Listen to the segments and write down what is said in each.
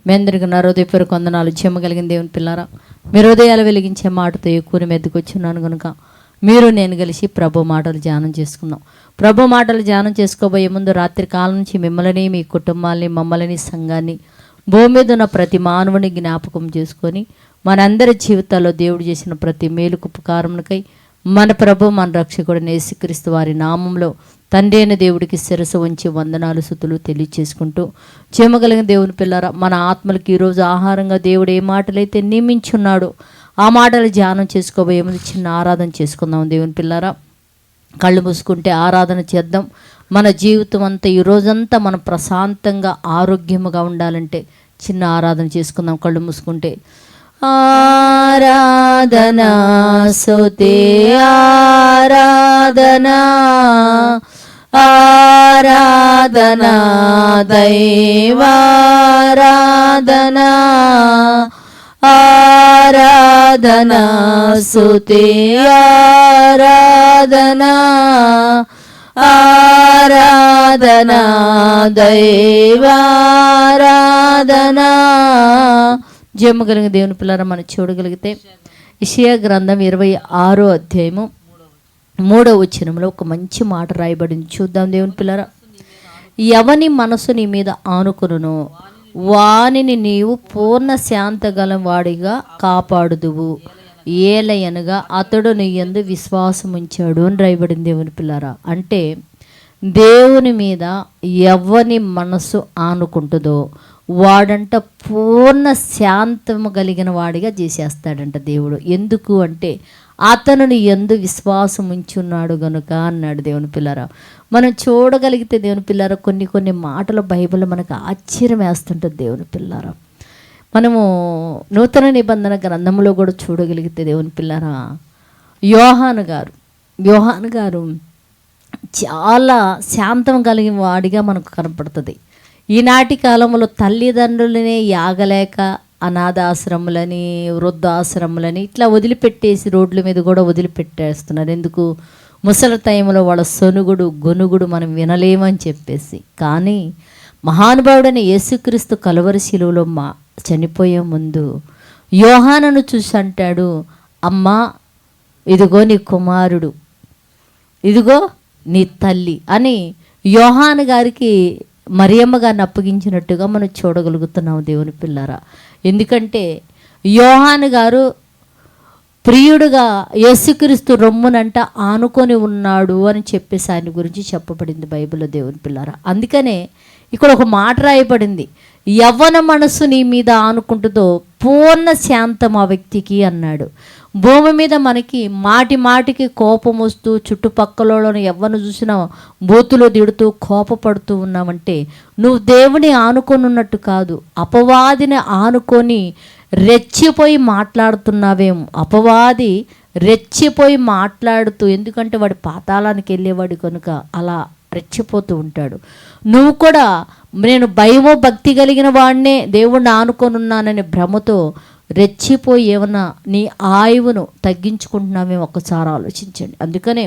మీ అందరికీ నా హృదయపూర్వక వందనాలు. కలిగిన దేవుని పిల్లారా, మీ హృదయాలు వెలిగించే మాటతో ఎక్కువ మెద్దుకొచ్చున్నాను కనుక మీరు నేను కలిసి ప్రభు మాటలు ధ్యానం చేసుకుందాం. ప్రభు మాటలు ధ్యానం చేసుకోబోయే ముందు రాత్రి కాలం నుంచి మిమ్మల్ని, మీ కుటుంబాన్ని, మమ్మల్ని, సంఘాన్ని, భూమి మీద ఉన్న ప్రతి మానవుని జ్ఞాపకం చేసుకొని మనందరి జీవితాల్లో దేవుడు చేసిన ప్రతి మేలుకు ఉపకారమునకై మన ప్రభు మన రక్షకుడు యేసుక్రీస్తు వారి నామంలో తండ్రి అయిన దేవుడికి శిరస్సు ఉంచి వందనాలు స్తుతులు తెలియచేసుకుంటూ, చేయగలిగిన దేవుని పిల్లారా, మన ఆత్మలకి ఈరోజు ఆహారంగా దేవుడు ఏ మాటలైతే నియమించున్నాడో ఆ మాటలు ధ్యానం చేసుకోబోయే ముందు చిన్న ఆరాధన చేసుకుందాం. దేవుని పిల్లారా, కళ్ళు మూసుకుంటే ఆరాధన చేద్దాం. మన జీవితం అంతా ఈ రోజంతా మనం ప్రశాంతంగా ఆరోగ్యముగా ఉండాలంటే చిన్న ఆరాధన చేసుకుందాం. కళ్ళు మూసుకుంటే ఆరాధనా స్తుతి ఆరాధనా ఆరాధనా దైవారాధనా ఆరాధనా స్తుతి ఆరాధనా ఆరాధనా దైవారాధనా. జయమగలిగిన దేవుని పిల్లరా, మనం చూడగలిగితే యెషయా గ్రంథం 26వ అధ్యాయము 3వ వచనంలో ఒక మంచి మాట రాయబడింది. చూద్దాం దేవుని పిల్లరా. ఎవని మనసు నీ మీద ఆనుకొనునో వానిని నీవు పూర్ణ శాంతగల వాడిగా కాపాడుదువు, ఏలయనగా అతడు నీ యందు విశ్వాసం ఉంచాడు అని రాయబడింది. దేవుని పిల్లరా, అంటే దేవుని మీద ఎవని మనసు ఆనుకుంటుందో వాడంట పూర్ణ శాంతము కలిగిన వాడిగా చేసేస్తాడంట దేవుడు. ఎందుకు అంటే అతను యందు విశ్వాసం ఉంచున్నాడు గనుక అన్నాడు. దేవుని పిల్లరా, మనం చూడగలిగితే దేవుని పిల్లరా, కొన్ని మాటలు బైబిల్ మనకు ఆశ్చర్యం వేస్తుంటుంది. దేవుని పిల్లరా, మనము నూతన నిబంధన గ్రంథంలో కూడా చూడగలిగితే దేవుని పిల్లరా, యోహాను గారు చాలా శాంతం కలిగిన వాడిగా మనకు కనపడుతుంది. ఈనాటి కాలంలో తల్లిదండ్రులనే యాగలేక అనాథాశ్రములని, వృద్ధాశ్రములని ఇట్లా వదిలిపెట్టేసి రోడ్ల మీద కూడా వదిలిపెట్టేస్తున్నారు. ఎందుకు? ముసలి టైంలో వాళ్ళ సొనుగుడు గొనుగుడు మనం వినలేమని చెప్పేసి. కానీ మహానుభావుడైన యేసుక్రీస్తు కలువరి శిలువలో చనిపోయే ముందు యోహానును చూసి అంటాడు, అమ్మా ఇదిగో నీ కుమారుడు, ఇదిగో నీ తల్లి అని యోహాను గారికి మరియమ్మ గారిని అప్పగించినట్టుగా మనం చూడగలుగుతున్నాం. దేవుని పిల్లరా, ఎందుకంటే యోహాను గారు ప్రియుడుగా యేసుక్రీస్తు రొమ్మునంట ఆనుకొని ఉన్నాడు అని చెప్పేసి ఆయన గురించి చెప్పబడింది బైబిల్లో. దేవుని పిల్లరా, అందుకనే ఇక్కడ ఒక మాట రాయబడింది, యవ్వన మనసు నీ మీద ఆనుకుంటుందో పూర్ణ శాంతం ఆ వ్యక్తికి అన్నాడు. భూమి మీద మనకి మాటికి కోపం వస్తూ చుట్టుపక్కల ఎవరిని చూసినా బూతులు తిడుతూ కోపపడుతూ ఉన్నామంటే నువ్వు దేవుని ఆనుకొని ఉన్నట్టు కాదు, అపవాదిని ఆనుకొని రెచ్చిపోయి మాట్లాడుతున్నావేమో. అపవాది రెచ్చిపోయి మాట్లాడుతూ, ఎందుకంటే వాడి పాతాళానికి వెళ్ళేవాడు కనుక అలా రెచ్చిపోతూ ఉంటాడు. నువ్వు కూడా నేను భయమో భక్తి కలిగిన వాడినే దేవుణ్ణి ఆనుకొని ఉన్నానని భ్రమతో రెచ్చిపోయి ఏమన్నా నీ ఆయువును తగ్గించుకుంటున్నామేమో ఒకసారి ఆలోచించండి. అందుకనే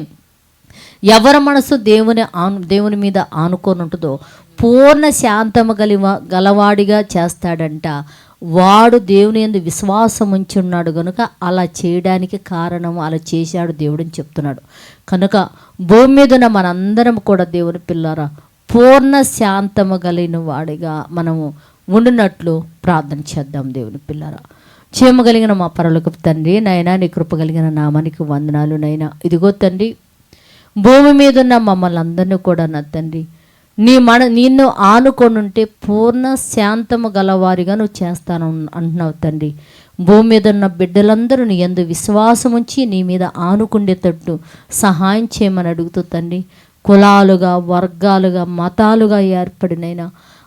ఎవరి మనసు దేవుని మీద ఆనుకొని ఉంటుందో పూర్ణ శాంతము గలవాడిగా చేస్తాడంట. వాడు దేవుని యందు విశ్వాసం ఉంచున్నాడు కనుక అలా చేయడానికి కారణం అలా చేశాడు దేవుడు అని చెప్తున్నాడు. కనుక భూమి మీద ఉన్న మనందరం కూడా దేవుని పిల్లరా పూర్ణ శాంతము కలిగిన వాడిగా మనము ఉండినట్లు ప్రార్థన చేద్దాం. దేవుని పిల్లరా, చేయగలిగిన మా పరలోకపు తండ్రి, నైనా నీ కృప కలిగిన నామానికి వందనాలు. నైనా ఇదిగో తండ్రి, భూమి మీద ఉన్న మమ్మల్ని అందరినీ కూడా నా తండ్రి నిన్ను ఆనుకొని ఉంటే పూర్ణ శాంతము గలవారిగా నువ్వు చేస్తాను అంటున్నావు తండ్రి. భూమి మీద ఉన్న బిడ్డలందరూ నీ యందు విశ్వాసం ఉంచి నీ మీద ఆనుకుండేటట్టు సహాయం చేయమని అడుగుతూ తండ్రి, కులాలుగా వర్గాలుగా మతాలుగా ఏర్పడినైనా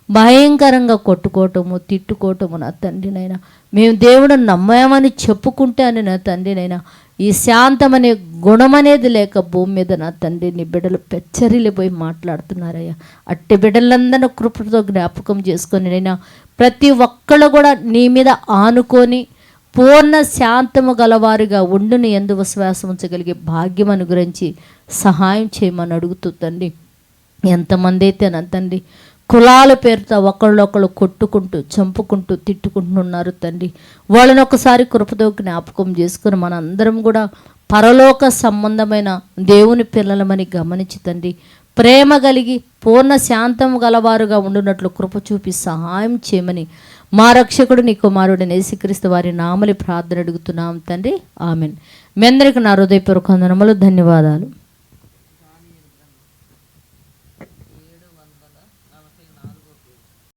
భయంకరంగా కొట్టుకోవటము తిట్టుకోవటము నా తండ్రినైనా మేము దేవుడు నమ్మామని చెప్పుకుంటే అని నా తండ్రినైనా ఈ శాంతమనే గుణం అనేది లేక భూమి మీద నా తండ్రి నీ బిడ్డలు పెచ్చరిల్లిపోయి మాట్లాడుతున్నారయ్యా. అట్టి బిడ్డలందరూ కృపతో జ్ఞాపకం చేసుకొని నైనా ప్రతి ఒక్కళ్ళు కూడా నీ మీద ఆనుకొని పూర్ణ శాంతము గలవారిగా ఉండుని యందు విశ్వాసం ఉంచగలిగే భాగ్యం అనుగ్రహించి సహాయం చేయమని అడుగుతూ తండ్రి, ఎంతమంది అయితే నా తండ్రి కులాల పేరుతో ఒకళ్ళొకళ్ళు కొట్టుకుంటూ చంపుకుంటూ తిట్టుకుంటున్నారు తండ్రి. వాళ్ళని ఒకసారి కృపతో జ్ఞాపకం చేసుకుని మనందరం కూడా పరలోక సంబంధమైన దేవుని పిల్లలమని గమనించి తండ్రి, ప్రేమ కలిగి పూర్ణ శాంతం గలవారుగా ఉండునట్లు కృప చూపి సహాయం చేయమని మా రక్షకుడు నీ కుమారుడైన యేసుక్రీస్తు వారి నామలి ప్రార్థన అడుగుతున్నాం తండ్రి. ఆమెన్. మీ అందరికీ నా హృదయపూర్వక వందనములు, ధన్యవాదాలు.